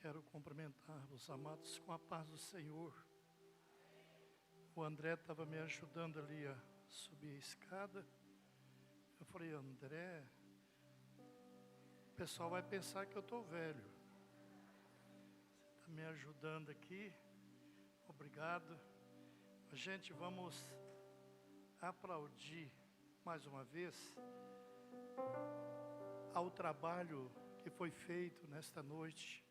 Quero cumprimentar os amados com a paz do Senhor. O André estava me ajudando ali a subir a escada. Eu falei, André, o pessoal vai pensar que eu estou velho. Você está me ajudando aqui. Obrigado. Gente, vamos aplaudir mais uma vez ao trabalho que foi feito nesta noite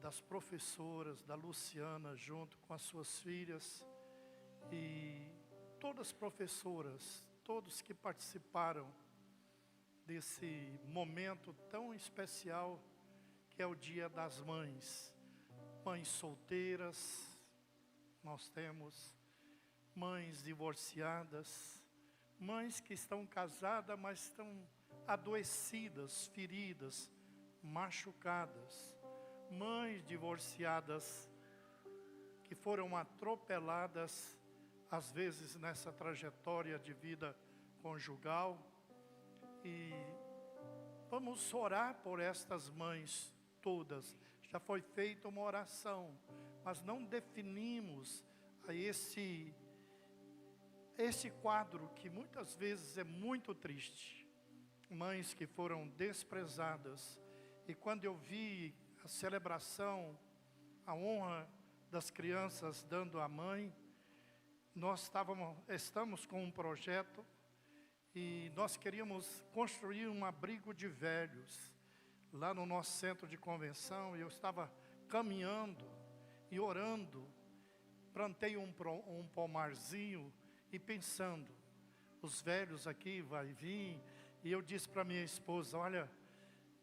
das professoras, da Luciana, junto com as suas filhas, e todas as professoras, todos que participaram desse momento tão especial, que é o Dia das Mães. Mães solteiras, nós temos mães divorciadas, mães que estão casadas, mas estão adoecidas, feridas, machucadas, mães divorciadas que foram atropeladas, às vezes nessa trajetória de vida conjugal. E vamos orar por estas mães todas. Já foi feita uma oração, mas não definimos esse quadro que muitas vezes é muito triste. Mães que foram desprezadas. E quando eu vi a celebração, a honra das crianças dando à mãe, nós estamos com um projeto e nós queríamos construir um abrigo de velhos lá no nosso centro de convenção. E eu estava caminhando e orando, plantei um pomarzinho e pensando, os velhos aqui vai vir. E eu disse para minha esposa, olha,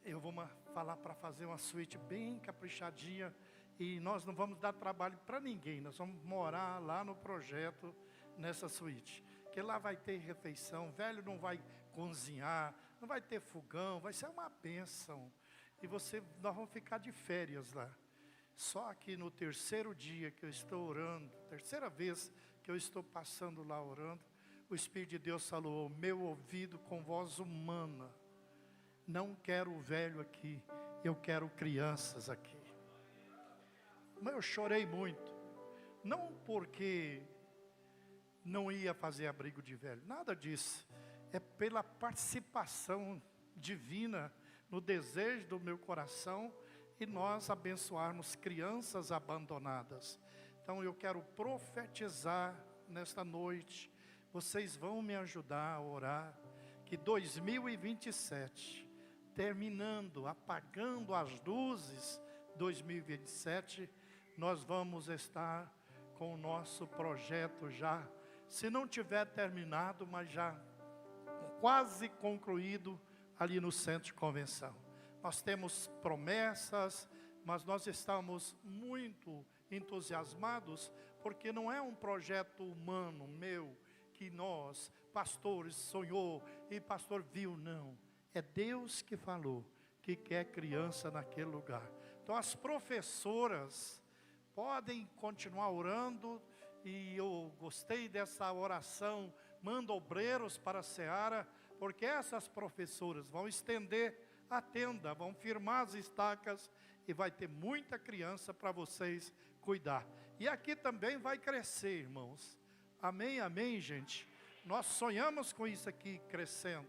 eu vou falar para fazer uma suíte bem caprichadinha, e nós não vamos dar trabalho para ninguém, nós vamos morar lá no projeto, nessa suíte, que lá vai ter refeição, velho não vai cozinhar, não vai ter fogão, vai ser uma bênção, e nós vamos ficar de férias lá. Só que no terceiro dia que eu estou orando, terceira vez que eu estou passando lá orando, o Espírito de Deus falou, meu ouvido com voz humana, não quero o velho aqui, eu quero crianças aqui. Mas eu chorei muito, não porque não ia fazer abrigo de velho, nada disso, é pela participação divina no desejo do meu coração, e nós abençoarmos crianças abandonadas. Então eu quero profetizar nesta noite, vocês vão me ajudar a orar, que 2027, terminando, apagando as luzes, 2027, nós vamos estar com o nosso projeto já, se não tiver terminado, mas já quase concluído ali no centro de convenção. Nós temos promessas, mas nós estamos muito entusiasmados, porque não é um projeto humano, meu, que nós, pastores, sonhou e pastor viu, não. É Deus que falou que quer criança naquele lugar. Então as professoras podem continuar orando, e eu gostei dessa oração, manda obreiros para a seara, porque essas professoras vão estender a tenda, vão firmar as estacas, e vai ter muita criança para vocês cuidar. E aqui também vai crescer, irmãos. Amém, amém, gente. Nós sonhamos com isso aqui crescendo.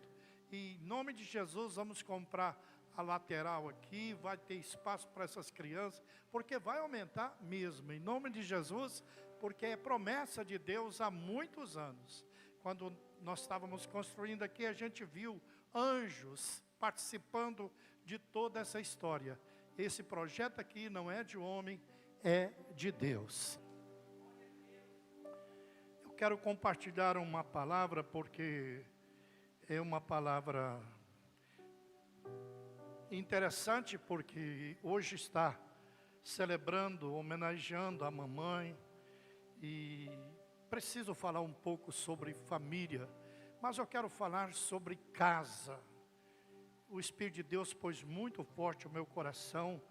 E em nome de Jesus vamos comprar a lateral aqui, vai ter espaço para essas crianças, porque vai aumentar mesmo, em nome de Jesus, porque é promessa de Deus há muitos anos. Quando nós estávamos construindo aqui, a gente viu anjos participando de toda essa história. Esse projeto aqui não é de homem, é de Deus. Eu quero compartilhar uma palavra, porque é uma palavra interessante, porque hoje está celebrando, homenageando a mamãe, e preciso falar um pouco sobre família, mas eu quero falar sobre casa. O Espírito de Deus pôs muito forte no meu coração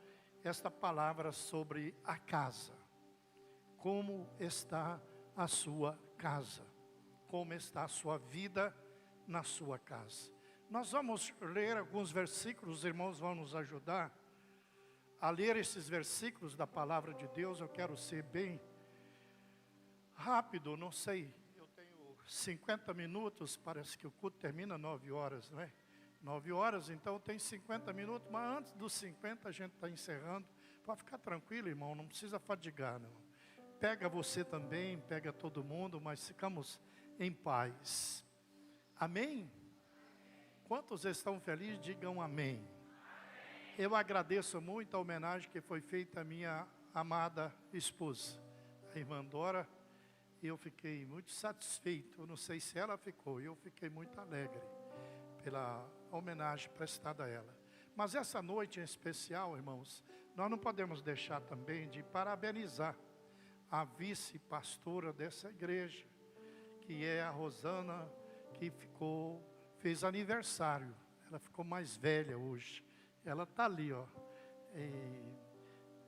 esta palavra sobre a casa. Como está a sua casa? Como está a sua vida na sua casa? Nós vamos ler alguns versículos, os irmãos vão nos ajudar a ler esses versículos da palavra de Deus. Eu quero ser bem rápido, não sei. Eu tenho 50 minutos, parece que o culto termina 9 horas, não é? 9 horas, então tem 50 minutos, mas antes dos 50 a gente está encerrando. Pode ficar tranquilo, irmão, não precisa fadigar, não. Pega você também, pega todo mundo, mas ficamos em paz. Amém? Quantos estão felizes, digam amém. Eu agradeço muito a homenagem que foi feita à minha amada esposa, a irmã Dora. Eu fiquei muito satisfeito, eu não sei se ela ficou, eu fiquei muito alegre pela homenagem prestada a ela. Mas essa noite em especial, irmãos, nós não podemos deixar também de parabenizar a vice-pastora dessa igreja, que é a Rosana, que fez aniversário. Ela ficou mais velha hoje. Ela está ali, ó.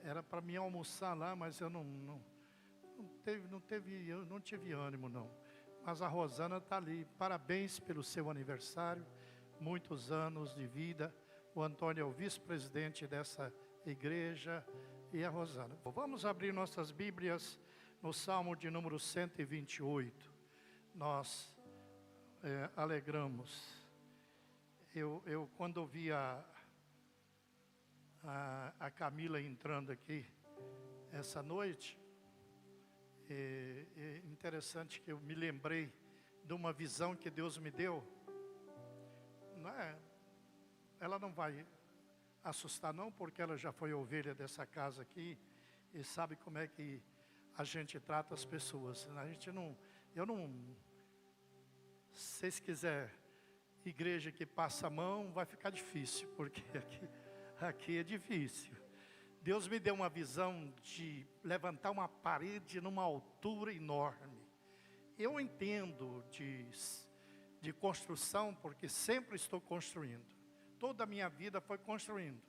Era para mim almoçar lá, mas eu não tive ânimo, não. Mas a Rosana está ali. Parabéns pelo seu aniversário. Muitos anos de vida. O Antônio é o vice-presidente dessa igreja e a Rosana. Vamos abrir nossas Bíblias no Salmo de número 128. Nós alegramos. Eu quando vi a Camila entrando aqui essa noite, é interessante que eu me lembrei de uma visão que Deus me deu. Ela não vai assustar não, porque ela já foi ovelha dessa casa aqui e sabe como é que a gente trata as pessoas. Se vocês quiserem igreja que passa a mão, vai ficar difícil, porque aqui é difícil. Deus me deu uma visão de levantar uma parede numa altura enorme. Eu entendo de construção, porque sempre estou construindo. Toda a minha vida foi construindo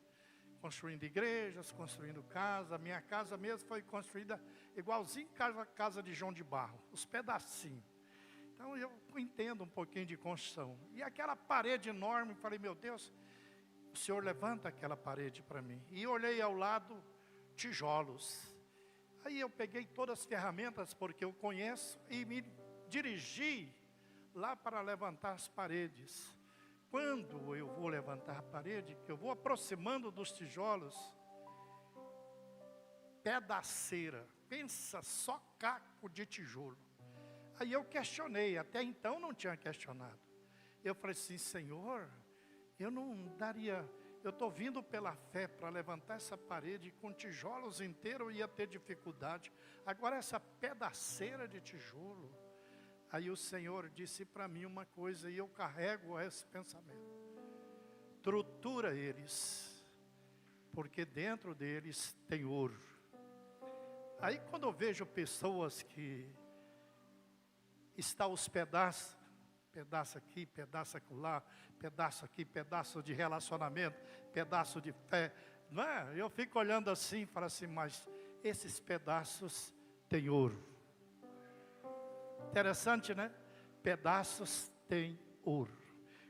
igrejas, construindo casa. A minha casa mesmo foi construída igualzinho casa de João de Barro, os pedacinhos. Então eu entendo um pouquinho de construção. E aquela parede enorme, falei, meu Deus, o Senhor levanta aquela parede para mim. E olhei ao lado, tijolos. Aí eu peguei todas as ferramentas, porque eu conheço, e me dirigi lá para levantar as paredes. Quando eu vou levantar a parede, que eu vou aproximando dos tijolos, pedaceira, pensa só caco de tijolo. Aí eu questionei, até então não tinha questionado. Eu falei assim, Senhor, eu não daria, eu estou vindo pela fé para levantar essa parede com tijolos inteiros, eu ia ter dificuldade. Agora essa pedaceira de tijolo. Aí o Senhor disse para mim uma coisa, e eu carrego esse pensamento. Trutura eles, porque dentro deles tem ouro. Aí quando eu vejo pessoas que estão os pedaços aqui, pedaço acolá, pedaço aqui, pedaço de relacionamento, pedaço de fé, não é? Eu fico olhando assim e falo assim, mas esses pedaços têm ouro. Interessante, né? Pedaços têm ouro.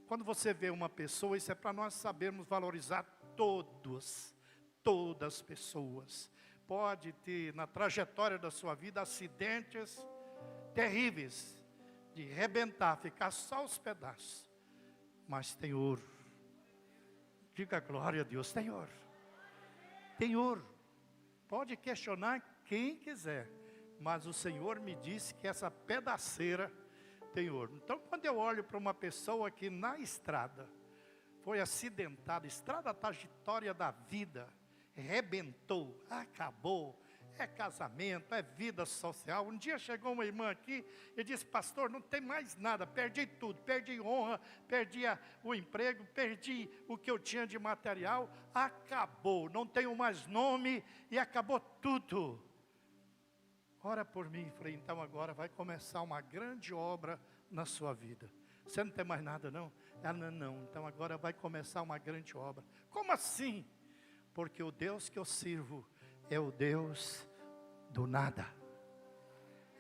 Quando você vê uma pessoa, isso é para nós sabermos valorizar todas as pessoas. Pode ter na trajetória da sua vida acidentes terríveis, de rebentar, ficar só os pedaços. Mas tem ouro. Diga glória a Deus, tem ouro. Tem ouro. Pode questionar quem quiser. Mas o Senhor me disse que essa pedaceira tem ouro. Então, quando eu olho para uma pessoa que na estrada foi acidentada, estrada trajetória da vida, rebentou, acabou, é casamento, é vida social. Um dia chegou uma irmã aqui e disse, pastor, não tem mais nada, perdi tudo, perdi honra, perdi o emprego, perdi o que eu tinha de material, acabou, não tenho mais nome e acabou tudo. Ora por mim. Falei, então agora vai começar uma grande obra na sua vida. Você não tem mais nada não? Ela, não, então agora vai começar uma grande obra. Como assim? Porque o Deus que eu sirvo é o Deus do nada.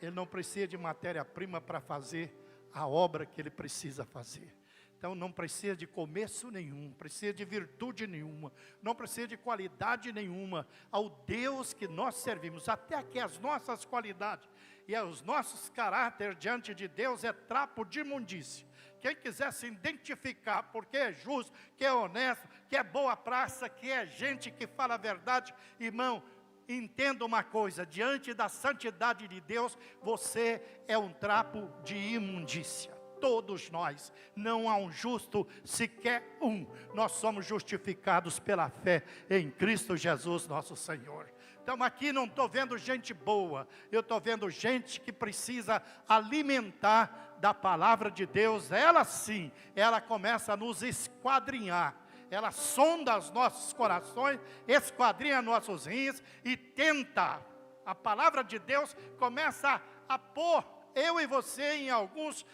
Ele não precisa de matéria-prima para fazer a obra que ele precisa fazer. Então não precisa de começo nenhum, precisa de virtude nenhuma, não precisa de qualidade nenhuma. Ao Deus que nós servimos, até que as nossas qualidades e os nossos caráteres diante de Deus é trapo de imundície. Quem quiser se identificar porque é justo, que é honesto, que é boa praça, que é gente que fala a verdade, irmão, entenda uma coisa, diante da santidade de Deus, você é um trapo de imundícia. Todos nós, não há um justo, sequer um. Nós somos justificados pela fé em Cristo Jesus nosso Senhor. Então aqui não estou vendo gente boa, eu estou vendo gente que precisa alimentar da palavra de Deus. Ela sim, ela começa a nos esquadrinhar. Ela sonda os nossos corações, esquadrinha nossos rins e tenta. A palavra de Deus começa a pôr eu e você em alguns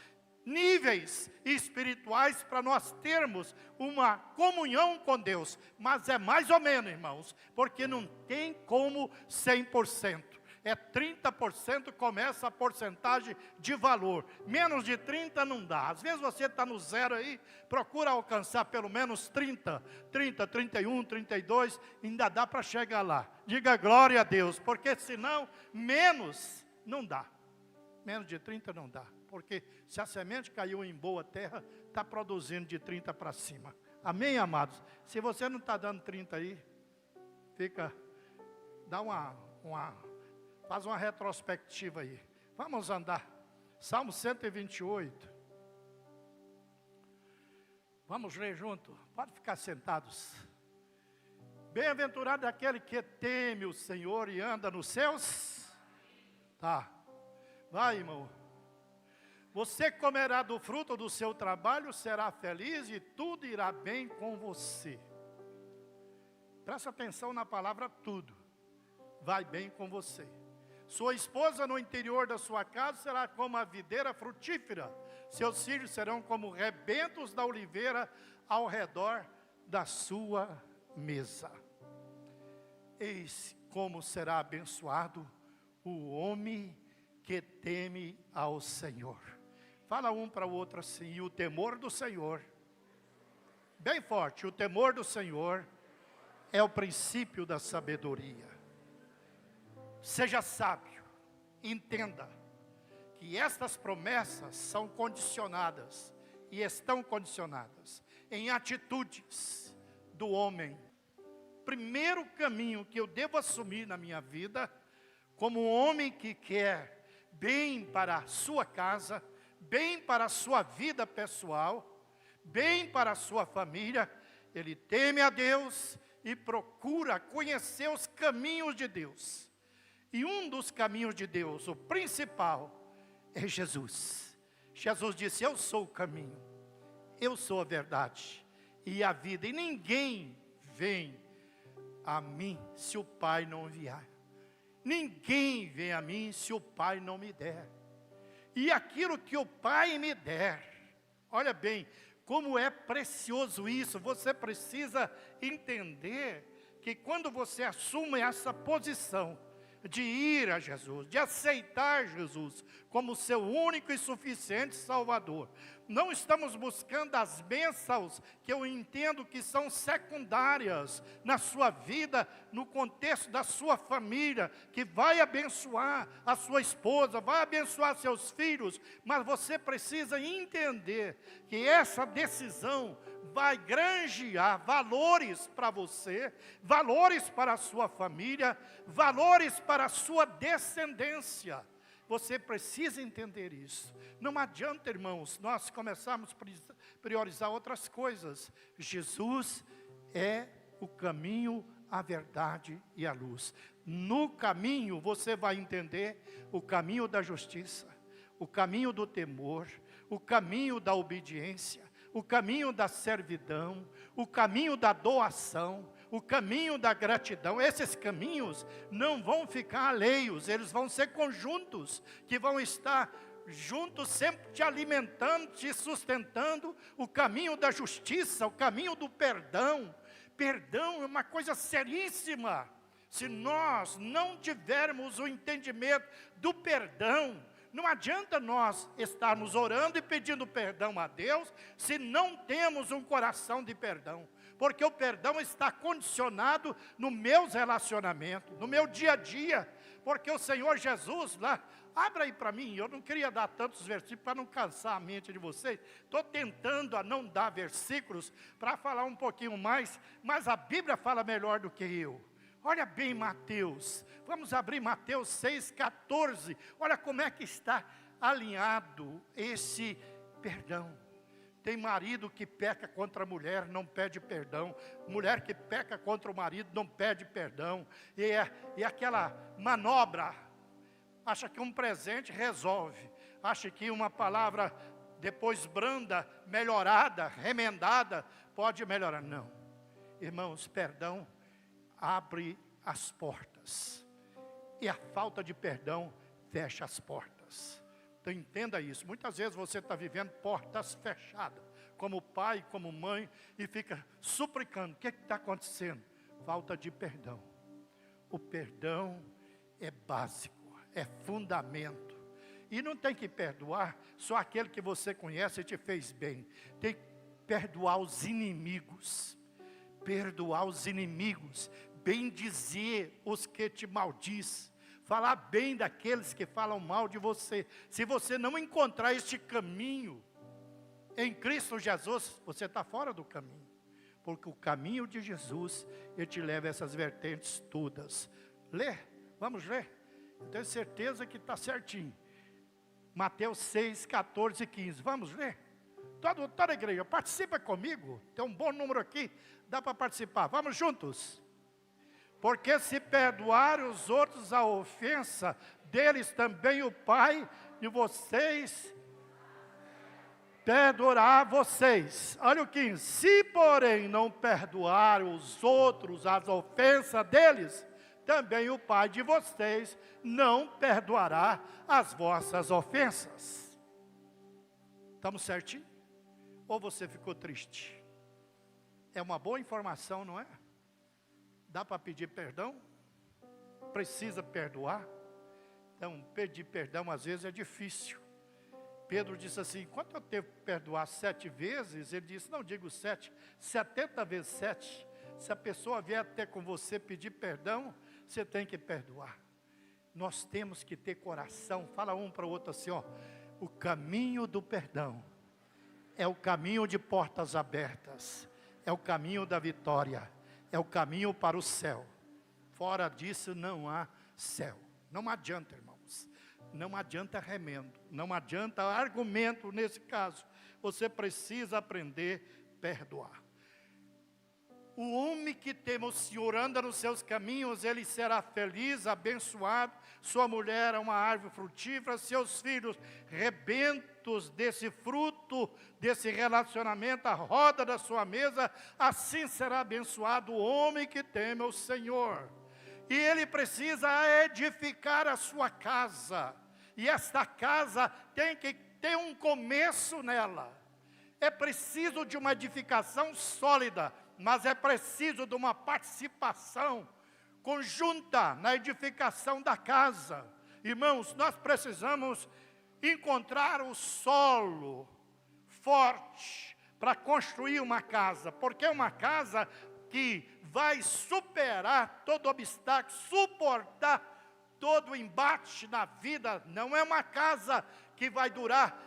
níveis espirituais para nós termos uma comunhão com Deus. Mas é mais ou menos, irmãos, porque não tem como 100%. É 30% começa a porcentagem de valor. Menos de 30 não dá. Às vezes você está no zero aí, procura alcançar pelo menos 30, 31, 32, ainda dá para chegar lá. Diga glória a Deus, porque senão menos não dá. Menos de 30 não dá. Porque se a semente caiu em boa terra, está produzindo de 30 para cima. Amém, amados? Se você não está dando 30 aí, faz uma retrospectiva aí. Vamos andar. Salmo 128. Vamos ler junto. Pode ficar sentados. Bem-aventurado aquele que teme o Senhor e anda nos seus. Tá. Vai, irmão. Você comerá do fruto do seu trabalho, será feliz e tudo irá bem com você. Presta atenção na palavra tudo. Vai bem com você. Sua esposa no interior da sua casa será como a videira frutífera. Seus filhos serão como rebentos da oliveira ao redor da sua mesa. Eis como será abençoado o homem que teme ao Senhor. Fala um para o outro assim, e o temor do Senhor, bem forte, o temor do Senhor é o princípio da sabedoria. Seja sábio, entenda que estas promessas são condicionadas, e estão condicionadas, em atitudes do homem. Primeiro caminho que eu devo assumir na minha vida, como um homem que quer bem para a sua casa, bem para a sua vida pessoal, bem para a sua família, ele teme a Deus e procura conhecer os caminhos de Deus. E um dos caminhos de Deus, o principal, é Jesus. Jesus disse, eu sou o caminho, eu sou a verdade e a vida, e ninguém vem a mim se o Pai não enviar. Ninguém vem a mim se o Pai não me der. E aquilo que o Pai me der, olha bem, como é precioso isso. Você precisa entender que quando você assume essa posição de ir a Jesus, de aceitar Jesus como seu único e suficiente Salvador, não estamos buscando as bênçãos que eu entendo que são secundárias na sua vida, no contexto da sua família, que vai abençoar a sua esposa, vai abençoar seus filhos, mas você precisa entender que essa decisão vai granjear valores para você, valores para a sua família, valores para a sua descendência. Você precisa entender isso. Não adianta, irmãos, nós começarmos a priorizar outras coisas. Jesus é o caminho, a verdade e a luz. No caminho você vai entender o caminho da justiça, o caminho do temor, o caminho da obediência, o caminho da servidão, o caminho da doação, o caminho da gratidão. Esses caminhos não vão ficar alheios, eles vão ser conjuntos, que vão estar juntos, sempre te alimentando, te sustentando. O caminho da justiça, o caminho do perdão. Perdão é uma coisa seríssima. Se nós não tivermos o entendimento do perdão, Não adianta nós estarmos orando e pedindo perdão a Deus, se não temos um coração de perdão. Porque o perdão está condicionado no meus relacionamentos, no meu dia a dia. Porque o Senhor Jesus lá, abra aí para mim, eu não queria dar tantos versículos para não cansar a mente de vocês. Estou tentando a não dar versículos para falar um pouquinho mais, mas a Bíblia fala melhor do que eu. Olha bem Mateus, vamos abrir Mateus 6,14. Olha como é que está alinhado esse perdão. Tem marido que peca contra a mulher, não pede perdão. Mulher que peca contra o marido, não pede perdão. E aquela manobra, acha que um presente resolve. Acha que uma palavra depois branda, melhorada, remendada, pode melhorar. Não. Irmãos, perdão abre as portas. E a falta de perdão fecha as portas. Então entenda isso. Muitas vezes você está vivendo portas fechadas, como pai, como mãe, e fica suplicando. O que está acontecendo? Falta de perdão. O perdão é básico, é fundamento. E não tem que perdoar só aquele que você conhece e te fez bem. Tem que perdoar os inimigos. Perdoar os inimigos. Bendizer os que te maldiz. Falar bem daqueles que falam mal de você. Se você não encontrar este caminho em Cristo Jesus, você está fora do caminho. Porque o caminho de Jesus, ele te leva a essas vertentes todas. Lê, vamos ler. Eu tenho certeza que está certinho. Mateus 6, 14 e 15. Vamos ler? Toda a igreja, participa comigo. Tem um bom número aqui, dá para participar. Vamos juntos. Porque se perdoar os outros a ofensa deles, também o Pai de vocês perdoará vocês. Olha o 15. Se porém não perdoar os outros as ofensas deles, também o Pai de vocês não perdoará as vossas ofensas. Estamos certinho? Ou você ficou triste? É uma boa informação, não é? Dá para pedir perdão? Precisa perdoar? Então, pedir perdão às vezes é difícil. Pedro disse assim, quanto eu tenho que perdoar 7 vezes? Ele disse, não digo 7, 70 vezes 7. Se a pessoa vier até com você pedir perdão, você tem que perdoar. Nós temos que ter coração. Fala um para o outro assim, ó. O caminho do perdão é o caminho de portas abertas. É o caminho da vitória. É o caminho para o céu. Fora disso não há céu. Não adianta, irmãos. Não adianta remendo. Não adianta argumento nesse caso. Você precisa aprender a perdoar. O homem que teme o Senhor anda nos seus caminhos, ele será feliz, abençoado. Sua mulher é uma árvore frutífera, seus filhos rebentos desse fruto, desse relacionamento, a roda da sua mesa. Assim será abençoado o homem que teme o Senhor. E ele precisa edificar a sua casa. E esta casa tem que ter um começo nela. É preciso de uma edificação sólida, mas é preciso de uma participação conjunta na edificação da casa. Irmãos, nós precisamos encontrar o solo forte para construir uma casa, porque é uma casa que vai superar todo obstáculo, suportar todo o embate na vida. Não é uma casa que vai durar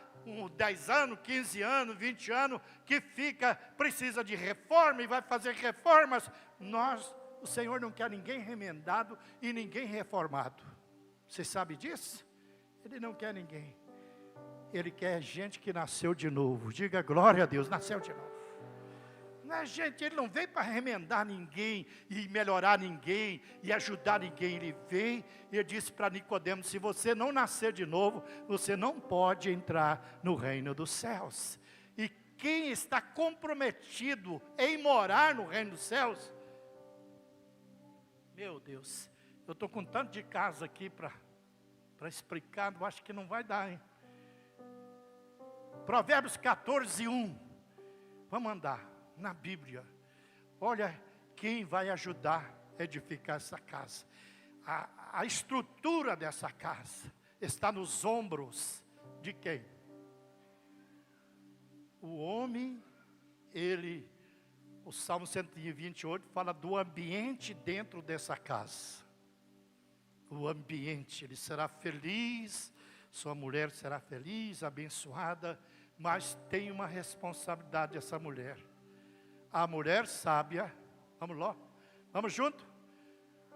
10 anos, 15 anos, 20 anos, que precisa de reforma e vai fazer reformas. O Senhor não quer ninguém remendado e ninguém reformado. Você sabe disso? Ele não quer ninguém. Ele quer gente que nasceu de novo. Diga glória a Deus, nasceu de novo. Não é gente, ele não veio para remendar ninguém e melhorar ninguém e ajudar ninguém. Ele veio e ele disse para Nicodemos, se você não nascer de novo, você não pode entrar no reino dos céus. E quem está comprometido em morar no reino dos céus, meu Deus, eu estou com tanto de casa aqui para explicar, eu acho que não vai dar, hein? Provérbios 14, 1. Vamos andar na Bíblia. Olha quem vai ajudar a edificar essa casa. A estrutura dessa casa está nos ombros de quem? O homem, o Salmo 128 fala do ambiente dentro dessa casa. O ambiente, ele será feliz, sua mulher será feliz, abençoada, mas tem uma responsabilidade essa mulher. A mulher sábia, vamos lá, vamos junto?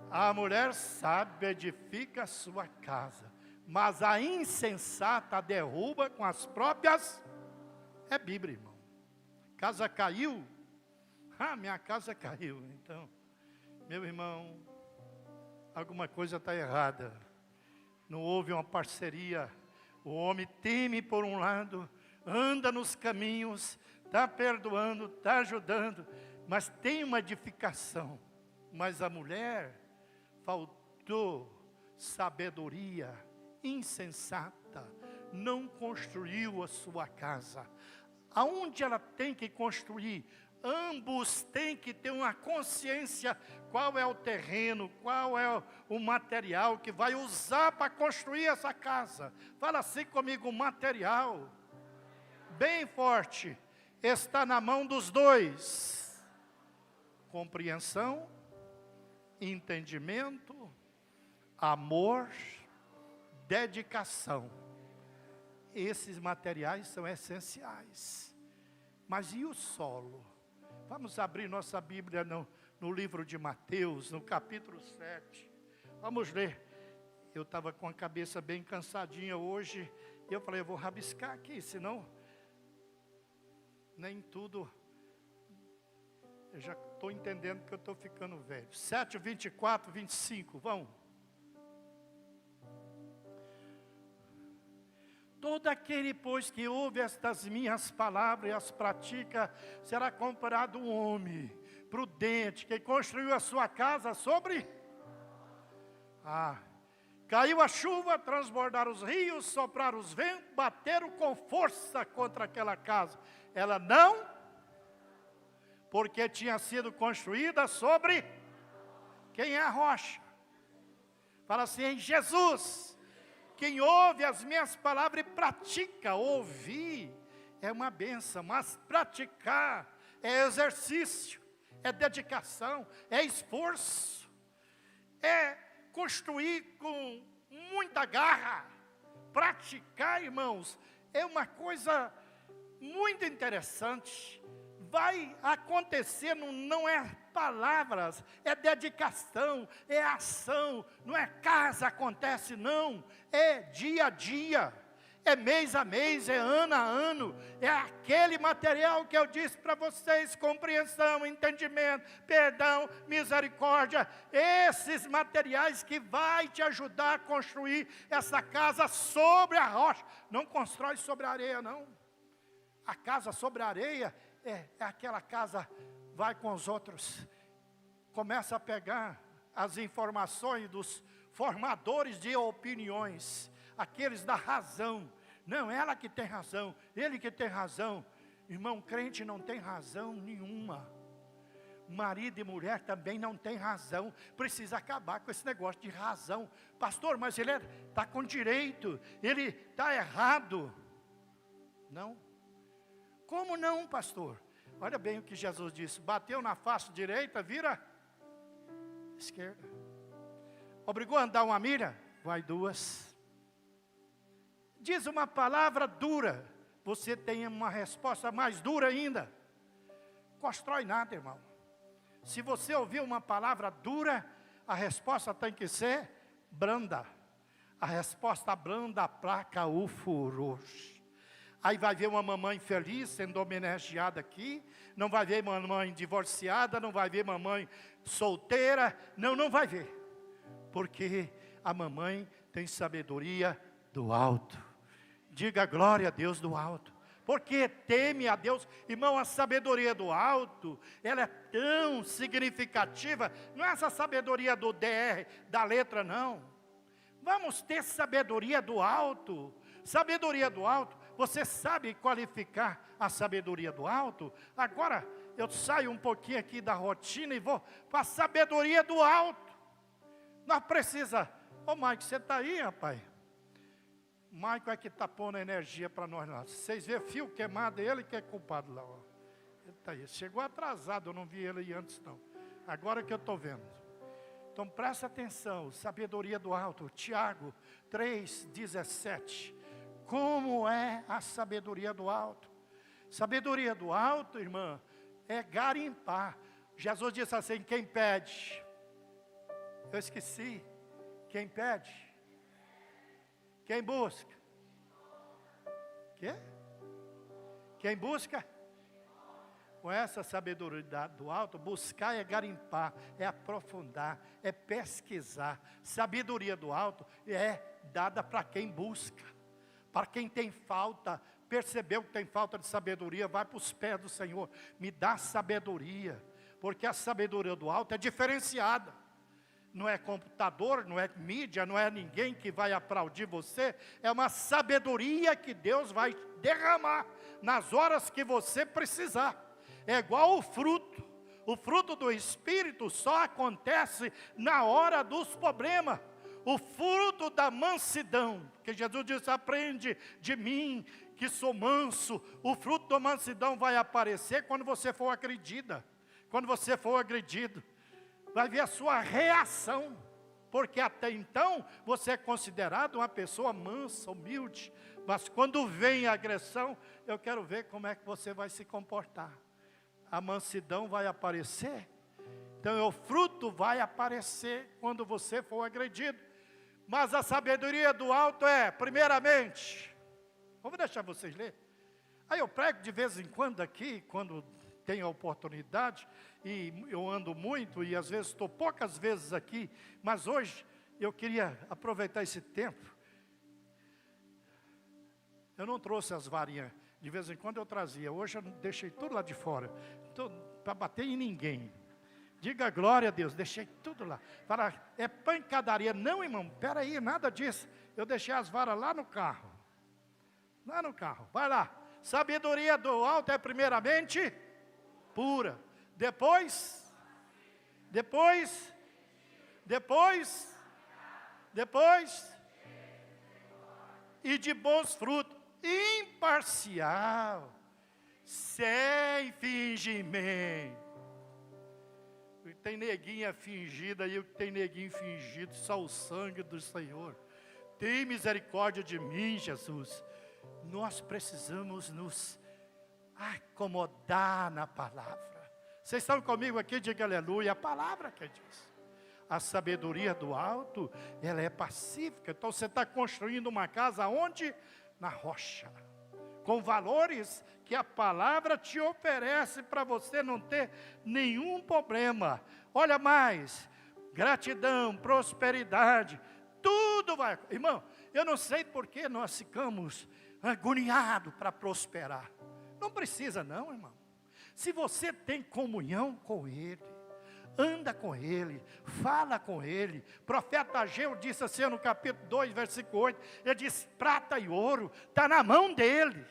A mulher sábia edifica a sua casa, mas a insensata derruba com as próprias. É Bíblia, irmão. Casa caiu. Minha casa caiu. Então, meu irmão, alguma coisa está errada. Não houve uma parceria. O homem teme por um lado, anda nos caminhos, está perdoando, está ajudando, mas tem uma edificação. Mas a mulher faltou sabedoria, insensata, não construiu a sua casa. Aonde ela tem que construir? Ambos têm que ter uma consciência qual é o terreno, qual é o material que vai usar para construir essa casa. Fala assim comigo, o material, bem forte, está na mão dos dois. Compreensão, entendimento, amor, dedicação. Esses materiais são essenciais. Mas e o solo? Vamos abrir nossa Bíblia no livro de Mateus, no capítulo 7. Vamos ler. Eu estava com a cabeça bem cansadinha hoje. E eu falei, eu vou rabiscar aqui, senão nem tudo. Eu já estou entendendo que eu estou ficando velho. 7, 24, 25, vamos. Todo aquele, pois, que ouve estas minhas palavras e as pratica, será comparado um homem prudente, que construiu a sua casa sobre... caiu a chuva, transbordaram os rios, sopraram os ventos, bateram com força contra aquela casa. Ela não, porque tinha sido construída sobre... Quem é a rocha? Fala assim, em Jesus. Quem ouve as minhas palavras e pratica, ouvir é uma bênção, mas praticar é exercício, é dedicação, é esforço, é construir com muita garra. Praticar, irmãos, é uma coisa muito interessante. Vai acontecer, não é palavras, é dedicação, é ação, não é casa acontece não, é dia a dia, é mês a mês, é ano a ano, é aquele material que eu disse para vocês, compreensão, entendimento, perdão, misericórdia, esses materiais que vai te ajudar a construir essa casa sobre a rocha, não constrói sobre a areia não, a casa sobre a areia é aquela casa, vai com os outros, começa a pegar as informações dos formadores de opiniões, aqueles da razão, não, ela que tem razão, ele que tem razão, irmão, crente não tem razão nenhuma, marido e mulher também não tem razão, precisa acabar com esse negócio de razão, pastor, mas ele está com direito, ele está errado, não, como não, pastor? Olha bem o que Jesus disse, bateu na face direita, vira esquerda. Obrigou a andar uma milha? Vai duas. Diz uma palavra dura, você tem uma resposta mais dura ainda. Constrói nada, irmão. Se você ouvir uma palavra dura, a resposta tem que ser branda. A resposta branda aplaca o furor. Aí vai ver uma mamãe feliz sendo homenageada aqui, não vai ver mamãe divorciada, não vai ver mamãe solteira, não vai ver. Porque a mamãe tem sabedoria do alto. Diga glória a Deus do alto. Porque teme a Deus. Irmão, a sabedoria do alto, ela é tão significativa. Não é essa sabedoria do DR, da letra não. Vamos ter sabedoria do alto. Sabedoria do alto. Você sabe qualificar a sabedoria do alto? Agora eu saio um pouquinho aqui da rotina e vou para a sabedoria do alto. Nós precisamos. Ô Mike, você está aí, rapaz? Michael é que está pondo energia para nós lá. Vocês vê fio queimado, ele que é culpado lá. Ó. Ele está aí. Chegou atrasado, eu não vi ele aí antes não. Agora que eu estou vendo. Então presta atenção, sabedoria do alto. Tiago 3,17. Como é a sabedoria do alto? Sabedoria do alto, irmã, é garimpar. Jesus disse assim, quem pede? Eu esqueci. Quem pede? Quem busca? Quê? Quem busca? Com essa sabedoria do alto, buscar é garimpar, é aprofundar, é pesquisar. Sabedoria do alto é dada para quem busca. Para quem tem falta, percebeu que tem falta de sabedoria, vai para os pés do Senhor. Me dá sabedoria, porque a sabedoria do alto é diferenciada. Não é computador, não é mídia, não é ninguém que vai aplaudir você. É uma sabedoria que Deus vai derramar nas horas que você precisar. É igual o fruto. O fruto do Espírito só acontece na hora dos problemas. O fruto da mansidão, que Jesus disse, aprende de mim, que sou manso. O fruto da mansidão vai aparecer quando você for agredida. Quando você for agredido. Vai ver a sua reação. Porque até então, você é considerado uma pessoa mansa, humilde. Mas quando vem a agressão, eu quero ver como é que você vai se comportar. A mansidão vai aparecer. Então o fruto vai aparecer quando você for agredido. Mas a sabedoria do alto é, primeiramente, vamos deixar vocês ler. Aí eu prego de vez em quando aqui, quando tenho a oportunidade, e eu ando muito, e às vezes estou poucas vezes aqui, mas hoje eu queria aproveitar esse tempo. Eu não trouxe as varinhas, de vez em quando eu trazia, hoje eu deixei tudo lá de fora, para bater em ninguém. Diga glória a Deus, deixei tudo lá. Fala, é pancadaria. Não, irmão, peraí, nada disso. Eu deixei as varas lá no carro. Lá no carro, vai lá. Sabedoria do alto é primeiramente pura. Depois, e de bons frutos. Imparcial, sem fingimento. Tem neguinha fingida aí, tem neguinho fingido, só o sangue do Senhor. Tem misericórdia de mim, Jesus. Nós precisamos nos acomodar na palavra. Vocês estão comigo aqui? Diga aleluia, a palavra que diz. A sabedoria do alto, ela é pacífica. Então você está construindo uma casa onde? Na rocha. Com valores que a palavra te oferece para você não ter nenhum problema. Olha mais, gratidão, prosperidade, tudo vai. Irmão, eu não sei por que nós ficamos agoniados para prosperar. Não precisa não, irmão. Se você tem comunhão com Ele, anda com Ele, fala com Ele. Profeta Ageu disse assim no capítulo 2, versículo 8, ele diz, prata e ouro está na mão dEle.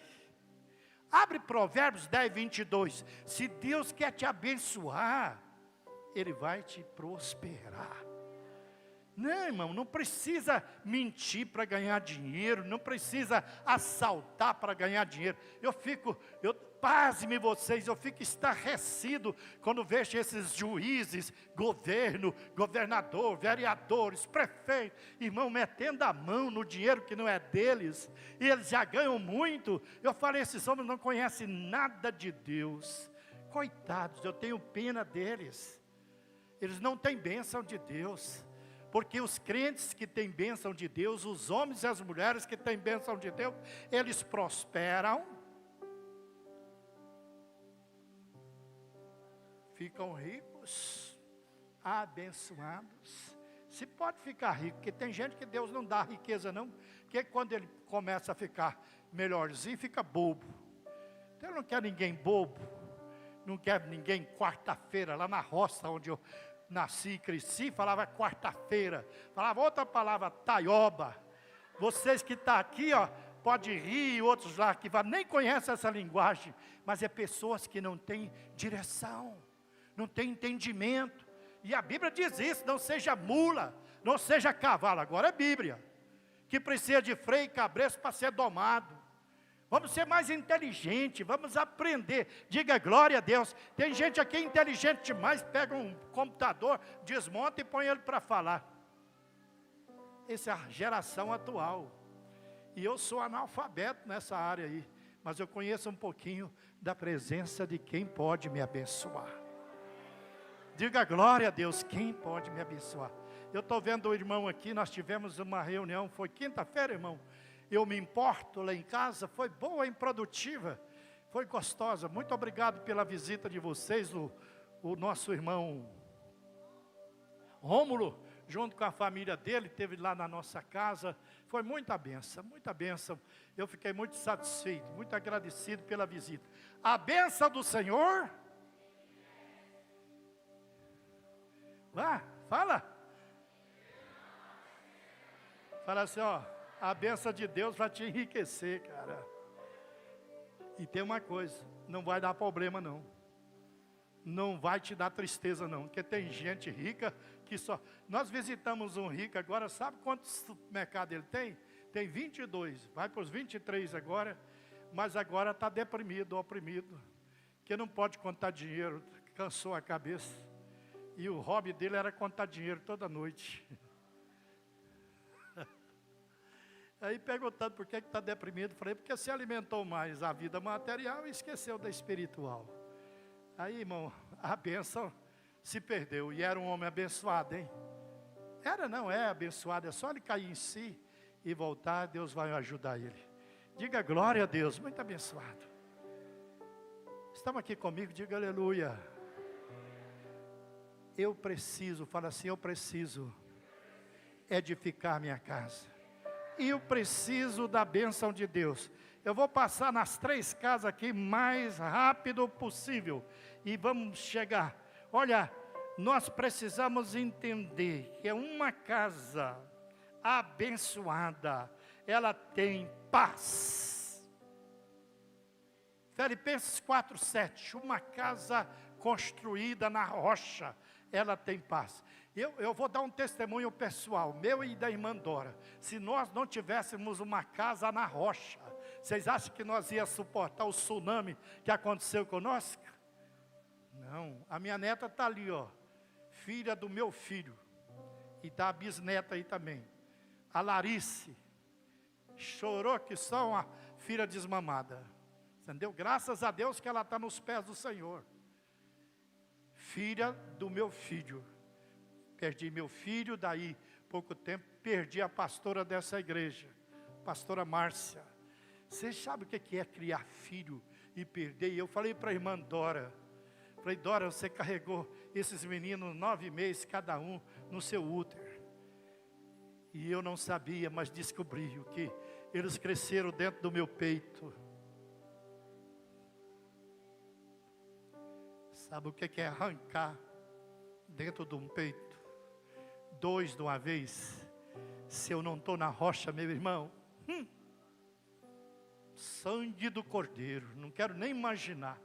Abre Provérbios 10, 22. Se Deus quer te abençoar, Ele vai te prosperar. Não, irmão, não precisa mentir para ganhar dinheiro, não precisa assaltar para ganhar dinheiro. Pasme vocês, eu fico estarrecido quando vejo esses juízes, governo, governador, vereadores, prefeito, irmão, metendo a mão no dinheiro que não é deles, e eles já ganham muito. Eu falei, esses homens não conhecem nada de Deus. Coitados, eu tenho pena deles. Eles não têm bênção de Deus. Porque os crentes que têm bênção de Deus, os homens e as mulheres que têm bênção de Deus, eles prosperam, ficam ricos, abençoados. Se pode ficar rico, porque tem gente que Deus não dá riqueza não, porque quando ele começa a ficar melhorzinho, fica bobo. Deus não quer ninguém bobo, não quer ninguém quarta-feira, lá na roça onde eu nasci e cresci, falava quarta-feira, falava outra palavra, taioba. Vocês que estão aqui, ó, pode rir, outros lá que nem conhecem essa linguagem, mas é pessoas que não têm direção, não têm entendimento. E a Bíblia diz isso, não seja mula, não seja cavalo, agora é Bíblia. que precisa de freio e cabresto para ser domado. Vamos ser mais inteligentes, vamos aprender. Diga glória a Deus. Tem gente aqui inteligente demais, pega um computador, desmonta e põe ele para falar. Essa é a geração atual. E eu sou analfabeto nessa área aí, mas eu conheço um pouquinho da presença de quem pode me abençoar. Diga glória a Deus, quem pode me abençoar. Eu estou vendo o irmão aqui, nós tivemos uma reunião, foi quinta-feira, irmão. Eu me importo lá em casa, foi boa e produtiva, foi gostosa. Muito obrigado pela visita de vocês, o nosso irmão Rômulo, junto com a família dele, esteve lá na nossa casa. Foi muita bênção, muita bênção. Eu fiquei muito satisfeito, muito agradecido pela visita. A bênção do Senhor. Vá, fala. Fala assim, ó. A bênção de Deus vai te enriquecer, cara. E tem uma coisa, não vai dar problema não. Não vai te dar tristeza não, porque tem gente rica que só... Nós visitamos um rico agora, sabe quantos mercados ele tem? Tem 22, vai para os 23 agora, mas agora está deprimido, oprimido, que não pode contar dinheiro, cansou a cabeça. E o hobby dele era contar dinheiro toda noite. Aí perguntando por que está deprimido, falei, porque se alimentou mais a vida material e esqueceu da espiritual. Aí, irmão, a bênção se perdeu, e era um homem abençoado, hein? Era, não é abençoado, é só ele cair em si e voltar, Deus vai ajudar ele. Diga glória a Deus, muito abençoado. Estão aqui comigo, diga aleluia. Eu preciso, fala assim, eu preciso edificar minha casa. E eu preciso da bênção de Deus. Eu vou passar nas 3 casas aqui mais rápido possível. E vamos chegar. Olha, nós precisamos entender que é uma casa abençoada. Ela tem paz. Filipenses 4:7. Uma casa construída na rocha. Ela tem paz. Eu vou dar um testemunho pessoal, meu e da irmã Dora. Se nós não tivéssemos uma casa na rocha, vocês acham que nós íamos suportar o tsunami que aconteceu conosco? Não, a minha neta está ali, ó, filha do meu filho, e da bisneta aí também. A Larice, chorou que só uma filha desmamada, entendeu? Graças a Deus que ela está nos pés do Senhor. Filha do meu filho. Perdi meu filho, daí pouco tempo perdi a pastora dessa igreja, pastora Márcia. Você sabe o que é criar filho e perder? E eu falei para a irmã Dora, falei, Dora, você carregou esses meninos 9 meses cada um no seu útero. E eu não sabia, mas descobri o que eles cresceram dentro do meu peito. Sabe o que é arrancar dentro de um peito? 2 de uma vez. Se eu não estou na rocha, meu irmão, sangue do Cordeiro, não quero nem imaginar,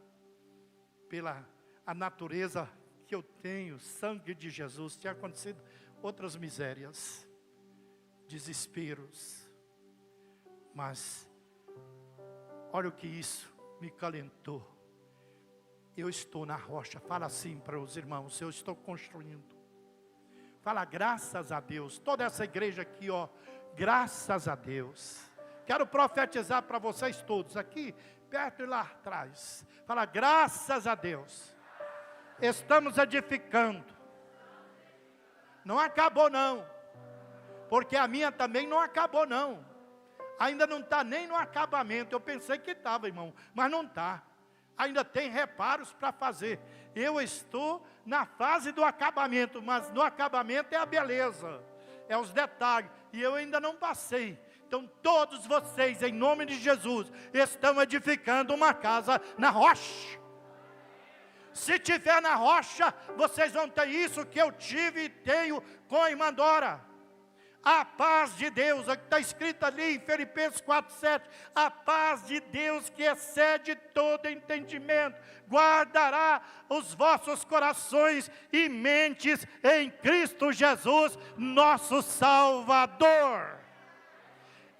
pela a natureza que eu tenho, sangue de Jesus, tinha acontecido outras misérias, desesperos, mas olha o que isso me calentou. Eu estou na rocha. Fala assim para os irmãos, eu estou construindo. Fala graças a Deus. Toda essa igreja aqui, ó, graças a Deus. Quero profetizar para vocês todos aqui, perto e lá atrás. Fala graças a Deus. Estamos edificando. Não acabou não. Porque a minha também não acabou não. Ainda não está nem no acabamento. Eu pensei que estava, irmão, mas não está. Ainda tem reparos para fazer. Eu estou na fase do acabamento, mas no acabamento é a beleza, é os detalhes, e eu ainda não passei. Então todos vocês, em nome de Jesus, estão edificando uma casa na rocha. Se tiver na rocha, vocês vão ter isso que eu tive e tenho com a irmã Dora. A paz de Deus, está escrito ali em Filipenses 4:7, a paz de Deus que excede todo entendimento, guardará os vossos corações e mentes em Cristo Jesus, nosso Salvador.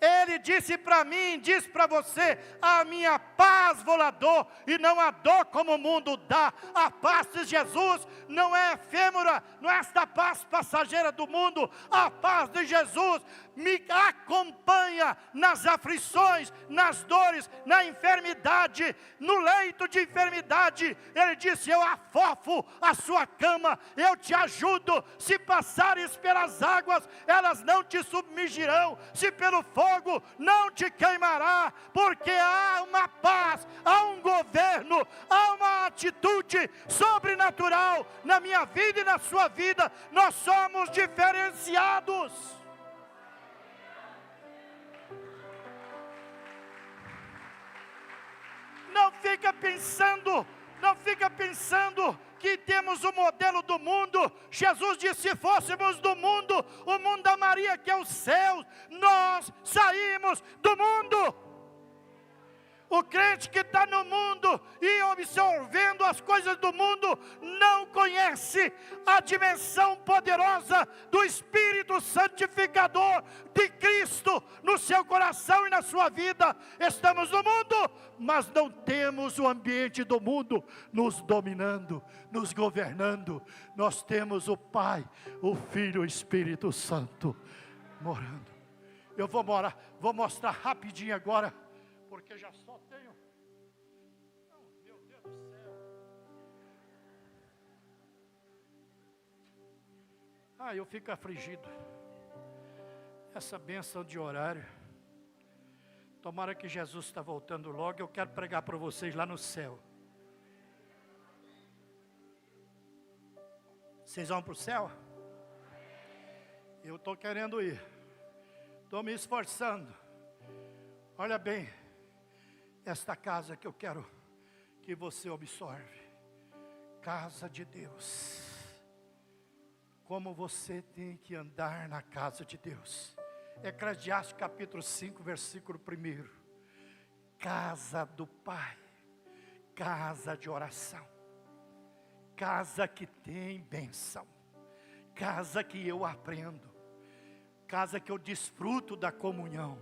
Ele disse para mim, diz para você: a minha paz vou lá dou, e não a dou como o mundo dá. A paz de Jesus não é efêmera, não é esta paz passageira do mundo. A paz de Jesus me acompanha nas aflições, nas dores, na enfermidade, no leito de enfermidade. Ele disse: eu afofo a sua cama, eu te ajudo. Se passares pelas águas, elas não te submergirão, se pelo fogo, não te queimará, porque há uma paz, há um governo, há uma atitude sobrenatural na minha vida e na sua vida. Nós somos diferenciados. Não fica pensando que temos o modelo do mundo. Jesus disse: se fôssemos do mundo, o mundo amaria que é os céus. Nós saímos do mundo. O crente que está no mundo e absorvendo as coisas do mundo, não conhece a dimensão poderosa do Espírito Santificador de Cristo no seu coração e na sua vida. Estamos no mundo, mas não temos o ambiente do mundo nos dominando, nos governando. Nós temos o Pai, o Filho e o Espírito Santo morando. Eu vou mostrar rapidinho agora, porque já só tenho. Não, meu Deus do céu. Eu fico afligido. Essa bênção de horário. Tomara que Jesus está voltando logo. Eu quero pregar para vocês lá no céu. Vocês vão para o céu? Eu estou querendo ir. Estou me esforçando. Olha bem, esta casa que eu quero que você observe, casa de Deus. Como você tem que andar na casa de Deus. Eclesiastes capítulo 5, versículo 1. Casa do Pai, casa de oração, casa que tem bênção, casa que eu aprendo, casa que eu desfruto da comunhão.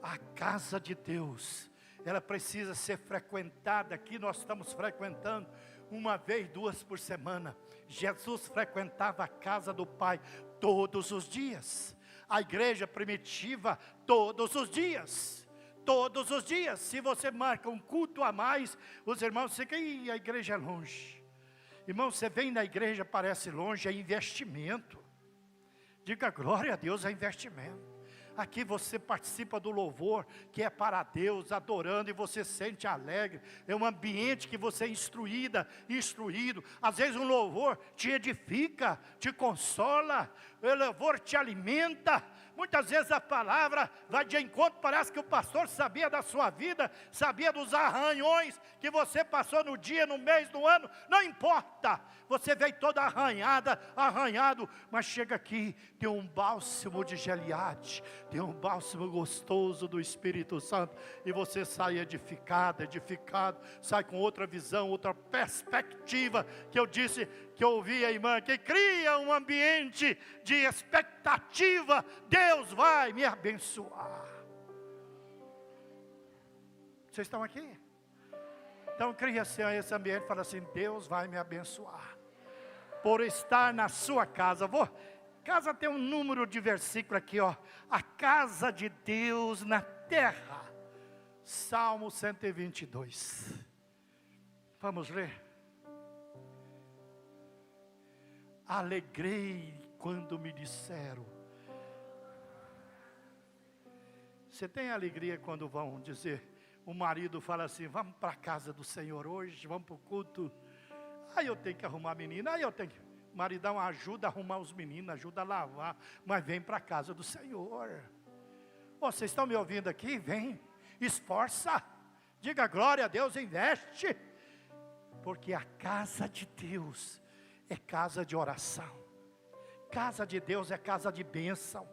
A casa de Deus, ela precisa ser frequentada. Aqui nós estamos frequentando 1 vez, 2 por semana. Jesus frequentava a casa do Pai todos os dias. A igreja primitiva, todos os dias. Todos os dias. Se você marca um culto a mais, os irmãos ficam: a igreja é longe. Irmão, você vem na igreja, parece longe, é investimento. Diga glória a Deus, é investimento. Aqui você participa do louvor, que é para Deus, adorando, e você sente alegre. É um ambiente que você é instruído. Às vezes um louvor te edifica, te consola. O louvor te alimenta. Muitas vezes a palavra vai de encontro. Parece que o pastor sabia da sua vida, sabia dos arranhões que você passou no dia, no mês, no ano. Não importa, você veio toda arranhado, mas chega aqui, tem um bálsamo de Gileade, tem um bálsamo gostoso do Espírito Santo, e você sai edificado, sai com outra visão, outra perspectiva, que eu disse, que eu ouvi a irmã, que cria um ambiente de expectativa. Deus vai me abençoar. Vocês estão aqui? Então cria-se esse ambiente e fala assim: Deus vai me abençoar por estar na sua casa. Casa tem um número de versículo aqui, ó. A casa de Deus na terra. Salmo 122. Vamos ler. Alegrei quando me disseram. Você tem alegria quando vão dizer, o marido fala assim: vamos para a casa do Senhor hoje, vamos para o culto. Aí eu tenho que arrumar a menina, o maridão ajuda a arrumar os meninos, ajuda a lavar, mas vem para a casa do Senhor. Vocês estão me ouvindo aqui? Vem, esforça, diga glória a Deus, investe, porque a casa de Deus é casa de oração, casa de Deus é casa de bênção,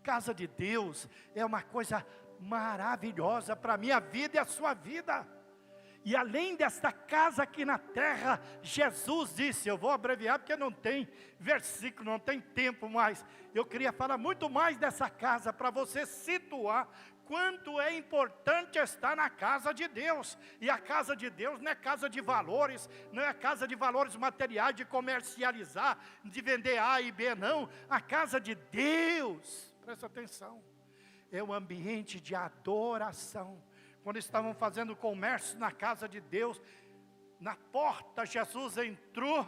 casa de Deus é uma coisa maravilhosa para a minha vida e a sua vida. E além desta casa aqui na terra, Jesus disse, eu vou abreviar porque não tem versículo, não tem tempo mais. Eu queria falar muito mais dessa casa para você situar quanto é importante estar na casa de Deus. E a casa de Deus não é casa de valores, não é casa de valores materiais, de comercializar, de vender A e B, não. A casa de Deus, presta atenção, é um ambiente de adoração. Quando estavam fazendo comércio na casa de Deus, na porta Jesus entrou,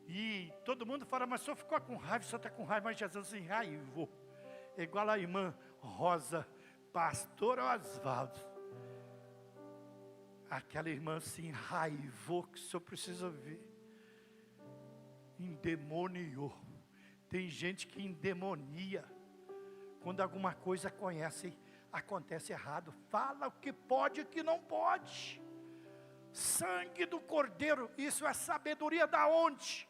e todo mundo fala, mas o senhor ficou com raiva, o senhor está com raiva, mas Jesus se enraivou. Igual a irmã Rosa, pastor Oswaldo, aquela irmã se enraivou, que o senhor precisa ver, endemoniou. Tem gente que endemonia, quando alguma coisa acontece errado, fala o que pode e o que não pode. Sangue do Cordeiro, isso é sabedoria da onde?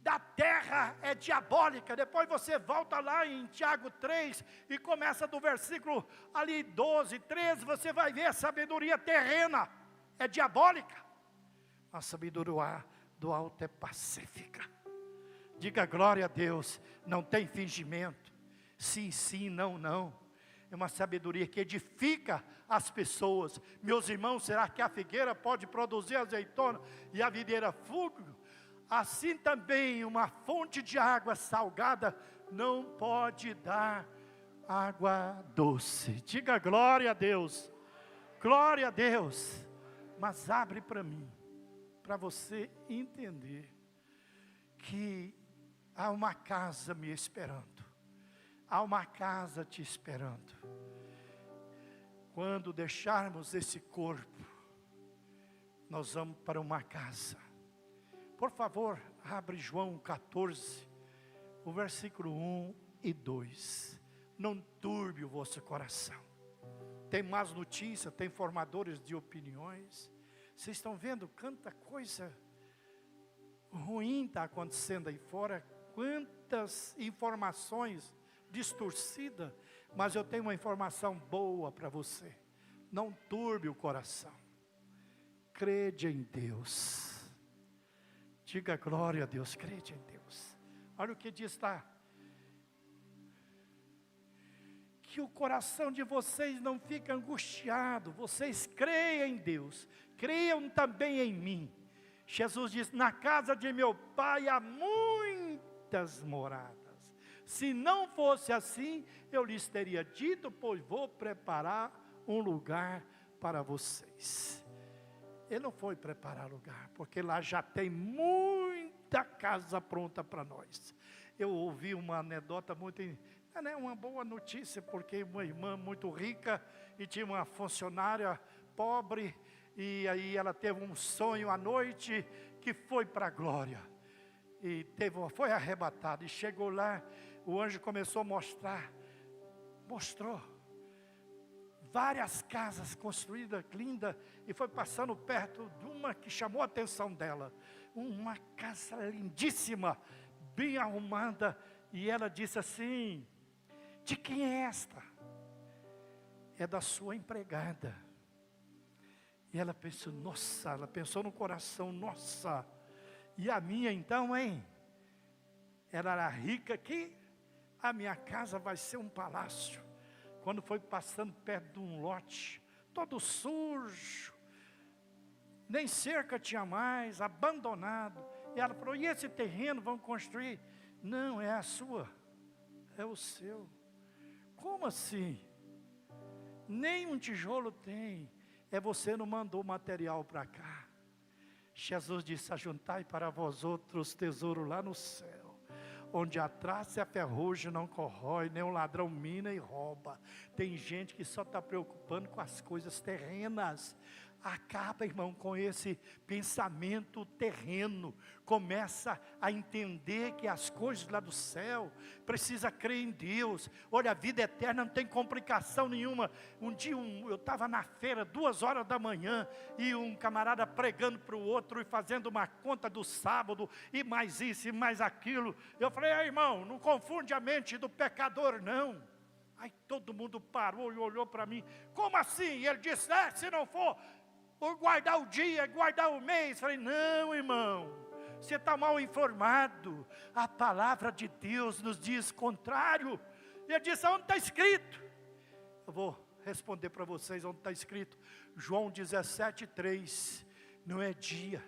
Da terra, é diabólica. Depois você volta lá em Tiago 3 e começa do versículo ali 12, 13, você vai ver a sabedoria terrena, é diabólica. A sabedoria do alto é pacífica. Diga glória a Deus, não tem fingimento, sim, sim, não, não. É uma sabedoria que edifica as pessoas. Meus irmãos, será que a figueira pode produzir azeitona e a videira fúgio? Assim também uma fonte de água salgada não pode dar água doce. Diga glória a Deus, glória a Deus. Mas abre para mim, para você entender que há uma casa me esperando. Há uma casa te esperando. Quando deixarmos esse corpo, nós vamos para uma casa. Por favor, abre João 14, o versículo 1 e 2. Não turbe o vosso coração. Tem más notícias, tem formadores de opiniões. Vocês estão vendo quanta coisa ruim está acontecendo aí fora, quantas informações distorcidas, mas eu tenho uma informação boa para você. Não turbe o coração, crede em Deus. Diga glória a Deus, crede em Deus. Olha o que diz lá, que o coração de vocês não fique angustiado, vocês creiam em Deus, creiam também em mim. Jesus diz, na casa de meu pai há muitas moradas. Se não fosse assim, eu lhes teria dito, pois vou preparar um lugar para vocês. Ele não foi preparar lugar, porque lá já tem muita casa pronta para nós. Eu ouvi uma anedota muito, não é uma boa notícia, porque uma irmã muito rica e tinha uma funcionária pobre, e aí ela teve um sonho à noite que foi para a glória. E foi arrebatada, e chegou lá, o anjo começou a mostrou várias casas construídas, lindas, e foi passando perto de uma que chamou a atenção dela, uma casa lindíssima, bem arrumada, e ela disse assim, de quem é esta? É da sua empregada. E ela pensou, nossa, ela pensou no coração, nossa, e a minha então, hein? Ela era rica aqui, a minha casa vai ser um palácio. Quando foi passando perto de um lote, todo sujo, nem cerca tinha mais, abandonado. E ela falou, e esse terreno vão construir? Não, é a sua, é o seu. Como assim? Nem um tijolo tem, é você não mandou material para cá. Jesus disse, ajuntai para vós outros tesouro lá no céu, onde a traça e a ferrugem não corrói, nem o ladrão mina e rouba. Tem gente que só está preocupando com as coisas terrenas. Acaba, irmão, com esse pensamento terreno. Começa a entender que as coisas lá do céu, precisa crer em Deus. Olha, a vida eterna não tem complicação nenhuma. Um dia eu estava na feira, 2 horas da manhã, e um camarada pregando para o outro, e fazendo uma conta do sábado, e mais isso, e mais aquilo. Eu falei, irmão, não confunde a mente do pecador, não. Aí todo mundo parou e olhou para mim, como assim? E ele disse, se não for ou guardar o dia, guardar o mês. Falei, não, irmão, você está mal informado. A palavra de Deus nos diz contrário. E ele disse, onde está escrito? Eu vou responder para vocês onde está escrito. João 17:3. Não é dia,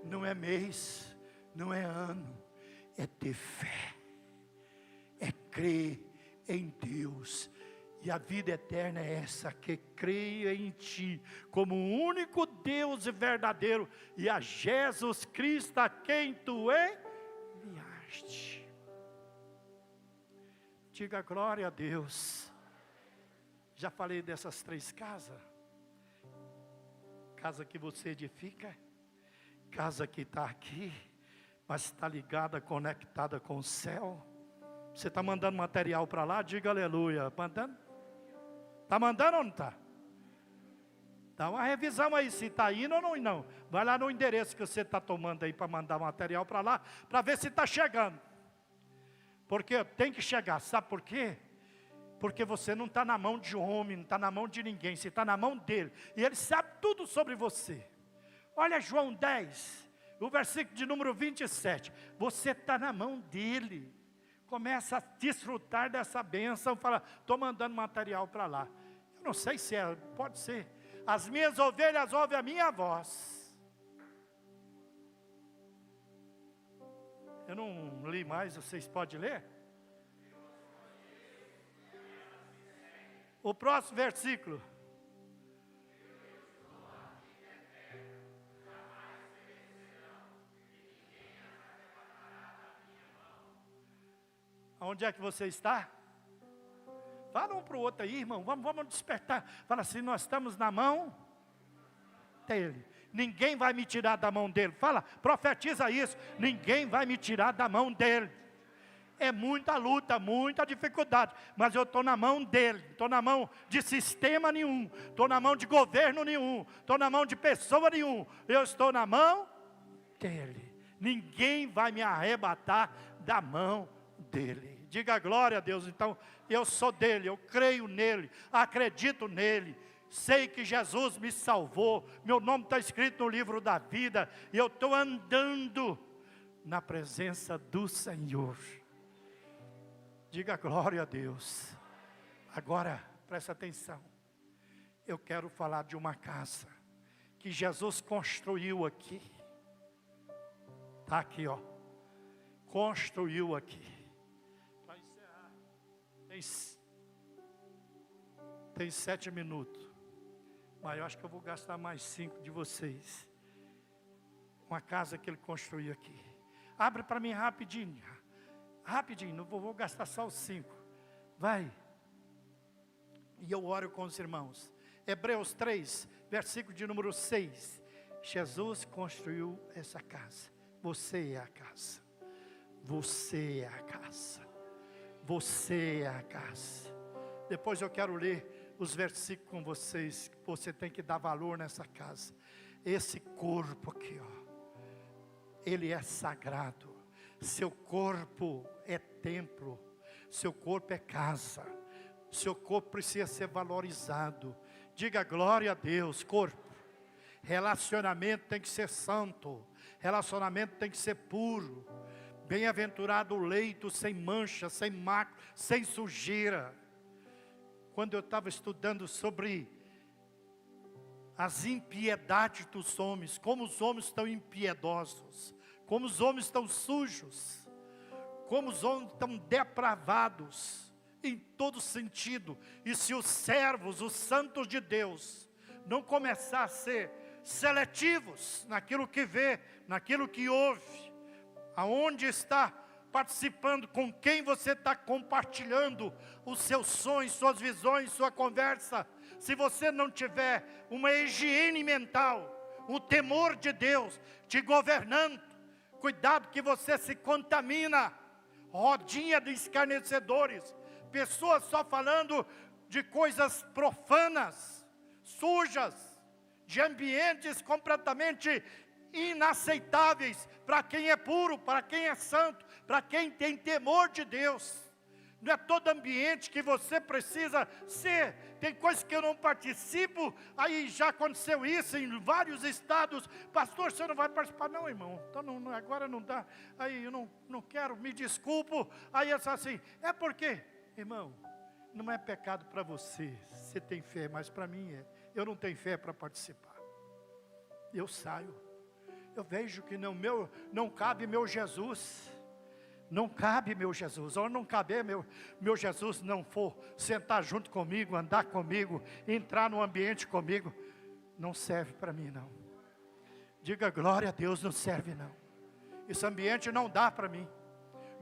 não é mês, não é ano, é ter fé, é crer em Deus. E a vida eterna é essa, que creia em Ti, como o único Deus verdadeiro, e a Jesus Cristo a quem Tu enviaste. Diga glória a Deus. Já falei dessas 3 casas. Casa que você edifica, casa que está aqui, mas está ligada, conectada com o céu. Você está mandando material para lá? Diga aleluia. Mandando? Está mandando ou não está? Dá uma revisão aí, se está indo ou não. Vai lá no endereço que você está tomando aí para mandar material para lá, para ver se está chegando. Porque tem que chegar, sabe por quê? Porque você não está na mão de homem, não está na mão de ninguém, você está na mão dele. E ele sabe tudo sobre você. Olha João 10, o versículo de número 27. Você está na mão dele. Começa a desfrutar dessa bênção. Fala, estou mandando material para lá. Eu não sei se é, pode ser. As minhas ovelhas ouvem a minha voz. Eu não li mais, vocês podem ler? O próximo versículo. Onde é que você está? Fala um para o outro aí, irmão. Vamos despertar. Fala assim, nós estamos na mão dele. Ninguém vai me tirar da mão dele. Fala, profetiza isso. Ninguém vai me tirar da mão dele. É muita luta, muita dificuldade, mas eu estou na mão dele, estou na mão de sistema nenhum, estou na mão de governo nenhum, estou na mão de pessoa nenhum, eu estou na mão dele. Ninguém vai me arrebatar da mão dele. Diga glória a Deus. Então, eu sou dele, eu creio nele, acredito nele, sei que Jesus me salvou, meu nome está escrito no livro da vida, e eu estou andando na presença do Senhor. Diga glória a Deus. Agora, presta atenção. Eu quero falar de uma casa que Jesus construiu aqui. Está aqui, ó. Construiu aqui. Para encerrar, tem 7 minutos. Mas eu acho que eu vou gastar mais 5 de vocês. Uma casa que ele construiu aqui. Abre para mim rapidinho. Rapidinho, não vou gastar só os 5. Vai. E eu oro com os irmãos. Hebreus 3, versículo de número 6. Jesus construiu essa casa. Você é a casa. Você é a casa. Você é a casa. Depois eu quero ler os versículos com vocês. Você tem que dar valor nessa casa. Esse corpo aqui, ó. Ele é sagrado. Seu corpo é templo, seu corpo é casa, seu corpo precisa ser valorizado. Diga glória a Deus. Corpo, relacionamento tem que ser santo, relacionamento tem que ser puro. Bem-aventurado o leito sem mancha, sem mácula, sem sujeira. Quando eu estava estudando sobre as impiedades dos homens, como os homens estão impiedosos, como os homens estão sujos, como os homens estão depravados, em todo sentido. E se os servos, os santos de Deus, não começar a ser seletivos naquilo que vê, naquilo que ouve, aonde está participando, com quem você está compartilhando os seus sonhos, suas visões, sua conversa, se você não tiver uma higiene mental, o temor de Deus te governando, cuidado que você se contamina. Rodinha de escarnecedores, pessoas só falando de coisas profanas, sujas, de ambientes completamente inaceitáveis para quem é puro, para quem é santo, para quem tem temor de Deus. Não é todo ambiente que você precisa ser. Tem coisas que eu não participo. Aí já aconteceu isso em vários estados. Pastor, você não vai participar? Não, irmão. Então agora não dá. Aí eu não quero, me desculpo. Aí é só assim. É porque, irmão, não é pecado para você. Você tem fé, mas para mim é. Eu não tenho fé para participar. Eu saio. Eu vejo que não cabe meu Jesus. Não cabe meu Jesus, ou não caber meu Jesus não for sentar junto comigo, andar comigo, entrar no ambiente comigo, não serve para mim não. Diga glória a Deus, não serve não. Esse ambiente não dá para mim,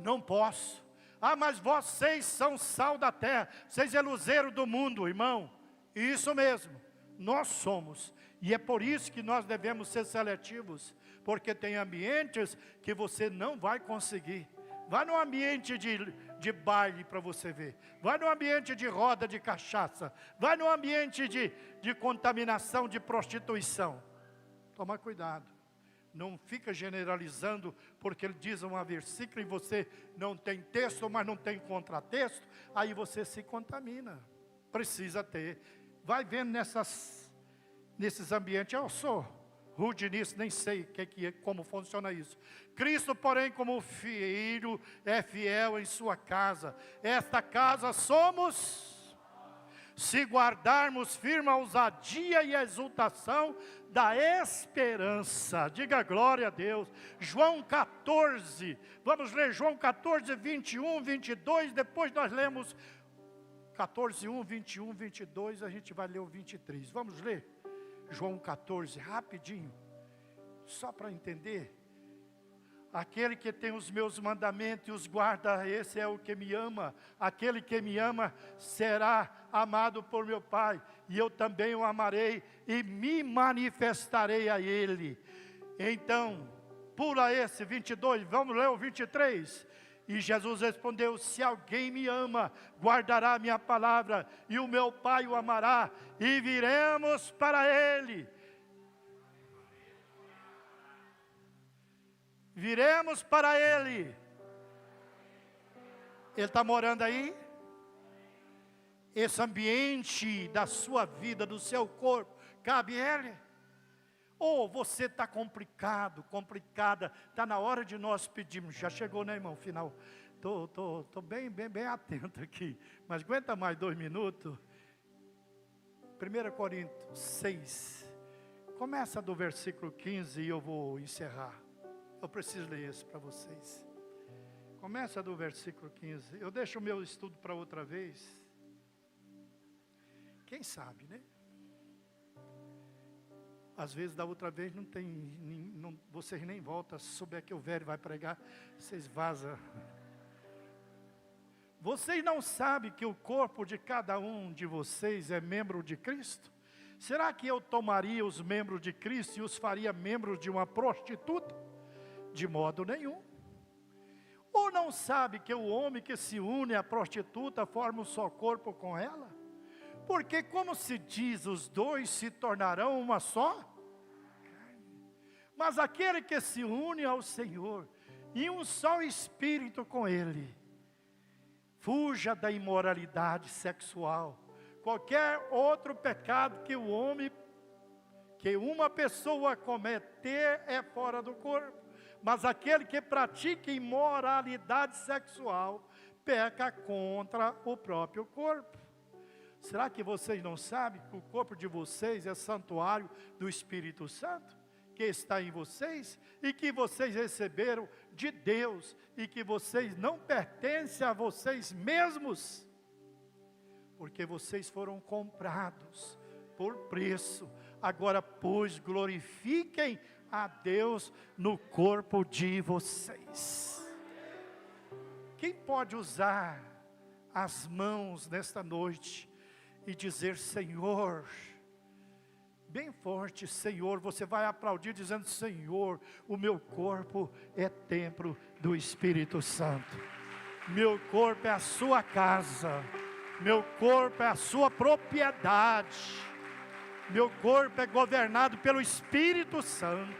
não posso. Ah, mas vocês são sal da terra, vocês é luzeiro do mundo, irmão. Isso mesmo, nós somos. E é por isso que nós devemos ser seletivos, porque tem ambientes que você não vai conseguir. Vai no ambiente de baile para você ver. Vai no ambiente de roda de cachaça. Vai no ambiente de contaminação, de prostituição. Toma cuidado. Não fica generalizando, porque ele diz um versículo e você não tem texto, mas não tem contratexto. Aí você se contamina. Precisa ter. Vai vendo nesses ambientes. Eu sou rude nisso, nem sei como funciona isso. Cristo, porém, como filho, é fiel em sua casa. Esta casa somos, se guardarmos firme a ousadia e a exultação da esperança. Diga glória a Deus. João 14, vamos ler João 14, 21, 22, depois nós lemos 14, 1, 21, 22, a gente vai ler o 23. Vamos ler João 14, rapidinho, só para entender. Aquele que tem os meus mandamentos e os guarda, esse é o que me ama. Aquele que me ama será amado por meu Pai, e eu também o amarei e me manifestarei a ele. Então, pula esse 22, vamos ler o 23. E Jesus respondeu: se alguém me ama, guardará a minha palavra, e o meu Pai o amará, e viremos para ele. Viremos para ele. Ele está morando aí? Esse ambiente da sua vida, do seu corpo, cabe ele? Ou você está complicada, está na hora de nós pedirmos. Já chegou, né, irmão? Final. Estou bem atento aqui. Mas aguenta mais 2 minutos. 1 Coríntios 6. Começa do versículo 15 e eu vou encerrar. Eu preciso ler isso para vocês. Começa do versículo 15. Eu deixo o meu estudo para outra vez. Quem sabe, né? Às vezes da outra vez vocês nem voltam. Se souber que o velho vai pregar, vocês vazam. Vocês não sabem que o corpo de cada um de vocês é membro de Cristo? Será que eu tomaria os membros de Cristo e os faria membros de uma prostituta? De modo nenhum. Ou não sabe que o homem que se une à prostituta forma um só corpo com ela? Porque como se diz, os dois se tornarão uma só carne. Mas aquele que se une ao Senhor, e um só espírito com Ele, fuja da imoralidade sexual. Qualquer outro pecado que uma pessoa cometer é fora do corpo. Mas aquele que pratica imoralidade sexual, peca contra o próprio corpo. Será que vocês não sabem que o corpo de vocês é santuário do Espírito Santo, que está em vocês, e que vocês receberam de Deus, e que vocês não pertencem a vocês mesmos, porque vocês foram comprados por preço. Agora, pois, glorifiquem a Deus no corpo de vocês. Quem pode usar as mãos nesta noite e dizer: Senhor, bem forte, Senhor, você vai aplaudir dizendo: Senhor, o meu corpo é templo do Espírito Santo. Meu corpo é a sua casa. Meu corpo é a sua propriedade. Meu corpo é governado pelo Espírito Santo.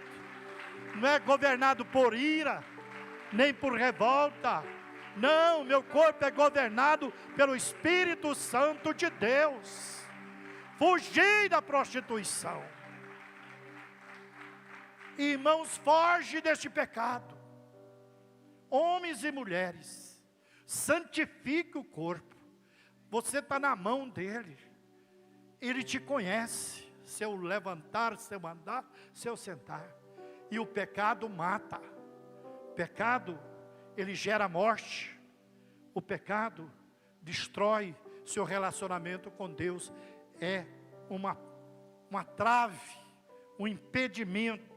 Não é governado por ira, nem por revolta, Não, meu corpo é governado pelo Espírito Santo de Deus. Fugir da prostituição. Irmãos, foge deste pecado. Homens e mulheres, santifique o corpo. Você está na mão dele. Ele te conhece. Se eu levantar, se eu andar, se eu sentar. E o pecado mata. O pecado, ele gera morte. O pecado destrói seu relacionamento com Deus. É uma trave, um impedimento.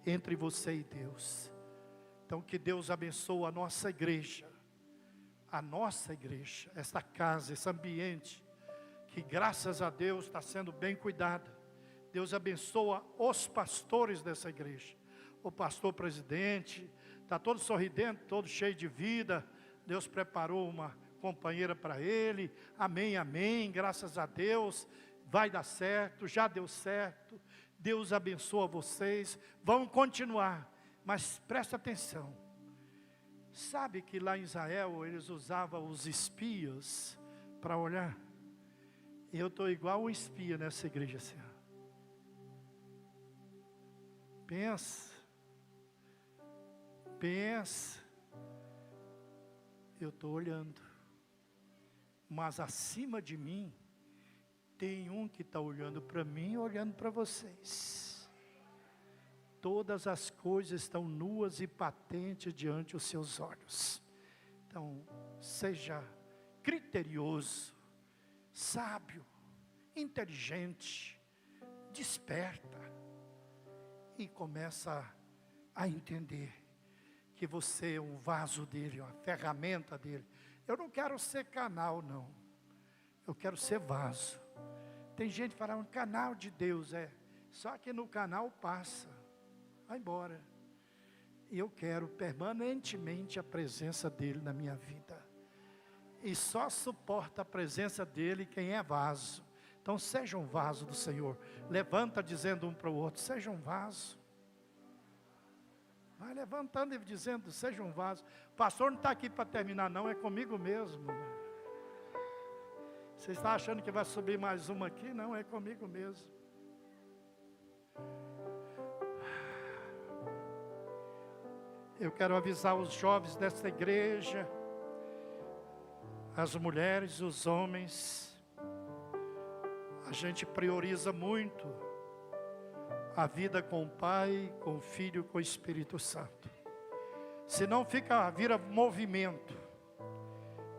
Entre você e Deus. Então que Deus abençoe a nossa igreja. Esta casa, esse ambiente, que graças a Deus está sendo bem cuidado. Deus abençoa os pastores dessa igreja. O pastor presidente, está todo sorridente, todo cheio de vida. Deus preparou uma companheira para ele. Amém, amém, graças a Deus. Vai dar certo, já deu certo. Deus abençoa vocês. Vão continuar, mas presta atenção. Sabe que lá em Israel eles usavam os espias para olhar? Eu estou igual um espia nessa igreja, Senhor. Pensa. Eu estou olhando. Mas acima de mim, tem um que está olhando para mim e olhando para vocês. Todas as coisas estão nuas e patentes diante dos seus olhos. Então, seja criterioso, sábio, inteligente, desperta. E começa a entender que você é um vaso dele, uma ferramenta dele. Eu não quero ser canal, não. Eu quero ser vaso. Tem gente que fala, um canal de Deus, só que no canal passa, vai embora. E eu quero permanentemente a presença dele na minha vida. E só suporta a presença dele quem é vaso. Então seja um vaso do Senhor. Levanta dizendo um para o outro, seja um vaso. Vai levantando e dizendo, seja um vaso. O pastor não está aqui para terminar não, é comigo mesmo. Você está achando que vai subir mais uma aqui? Não, é comigo mesmo. Eu quero avisar os jovens desta igreja, as mulheres, os homens. A gente prioriza muito a vida com o Pai, com o Filho, com o Espírito Santo. Senão vira movimento.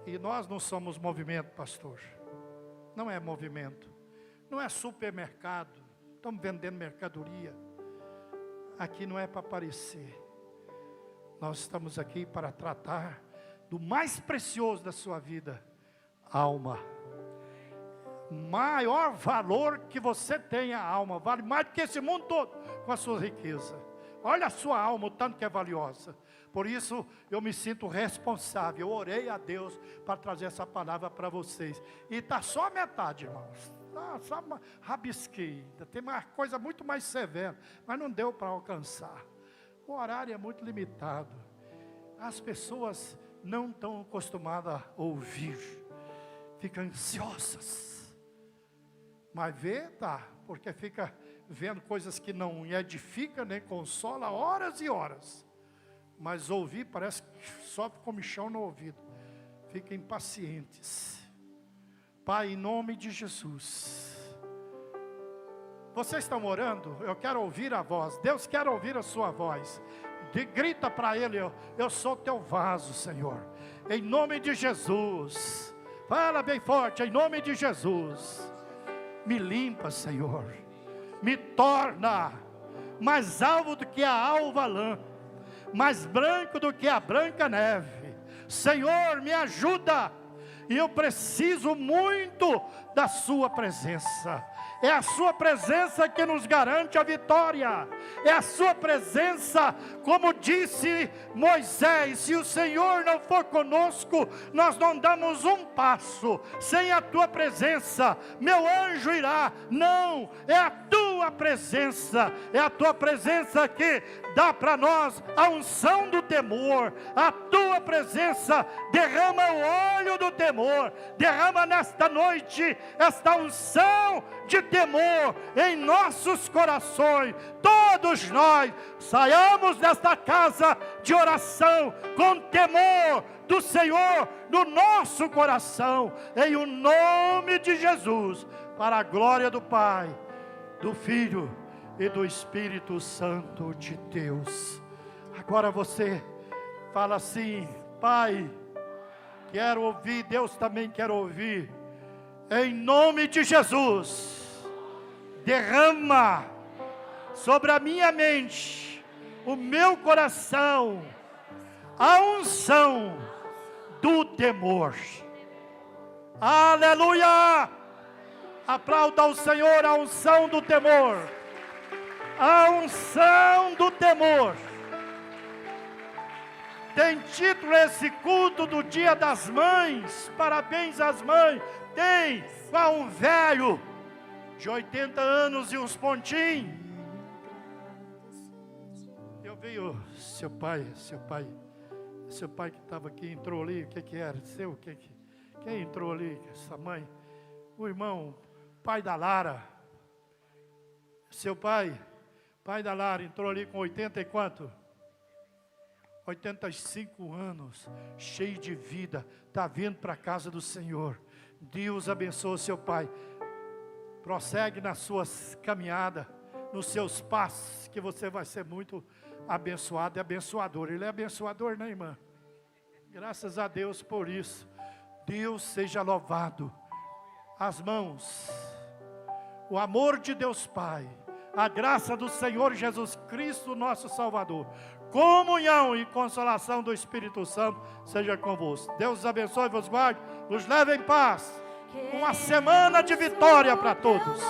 E nós não somos movimento, pastor. Não é movimento. Não é supermercado. Estamos vendendo mercadoria. Aqui não é para aparecer. Nós estamos aqui para tratar do mais precioso da sua vida, alma. Maior valor que você tem a alma, vale mais do que esse mundo todo com a sua riqueza. Olha a sua alma, o tanto que é valiosa. Por isso eu me sinto responsável. Eu orei a Deus para trazer essa palavra para vocês. E está só a metade, irmãos. Só rabisquei. Tem uma coisa muito mais severa, mas não deu para alcançar. O horário é muito limitado. As pessoas não estão acostumadas a ouvir. Ficam ansiosas. Mas porque fica vendo coisas que não edificam, nem consola, horas e horas. Mas ouvir parece que sofre comichão no ouvido. Fiquem impacientes. Pai, em nome de Jesus. Vocês estão orando? Eu quero ouvir a voz. Deus quer ouvir a sua voz. Grita para Ele, eu sou teu vaso, Senhor. Em nome de Jesus. Fala bem forte, em nome de Jesus. Me limpa, Senhor. Me torna mais alvo do que a alva lã, mais branco do que a branca neve. Senhor, me ajuda. E eu preciso muito da sua presença. É a sua presença que nos garante a vitória. É a sua presença, como disse Moisés, se o Senhor não for conosco, nós não damos um passo. Sem a tua presença, meu anjo irá. Não, é a tua tua presença, é a tua presença que dá para nós a unção do temor. A tua presença derrama o óleo do temor, derrama nesta noite esta unção de temor em nossos corações. Todos nós saiamos desta casa de oração com temor do Senhor no nosso coração, em o nome de Jesus, para a glória do Pai, do Filho e do Espírito Santo de Deus. Agora você fala assim: Pai, quero ouvir, Deus também quer ouvir, em nome de Jesus, derrama sobre a minha mente, o meu coração, a unção do temor. Aleluia! Aplauda ao Senhor a unção do temor. A unção do temor. Tem título esse culto do Dia das Mães. Parabéns às mães. Tem para um velho de 80 anos e uns pontinhos. Eu vi o seu pai que estava aqui, entrou ali. O que era? Quem entrou ali? Essa mãe? O irmão, pai da Lara. Seu pai da Lara, entrou ali com 80 e quanto? 85 anos, cheio de vida, está vindo para a casa do Senhor. Deus abençoe seu pai. Prossegue nas suas caminhadas, nos seus passos, que você vai ser muito abençoado e abençoador. Ele é abençoador, né, irmã? Graças a Deus por isso. Deus seja louvado. As mãos, o amor de Deus Pai, a graça do Senhor Jesus Cristo, nosso Salvador, comunhão e consolação do Espírito Santo seja convosco. Deus os abençoe e vos guarde, nos leve em paz. Uma semana de vitória para todos.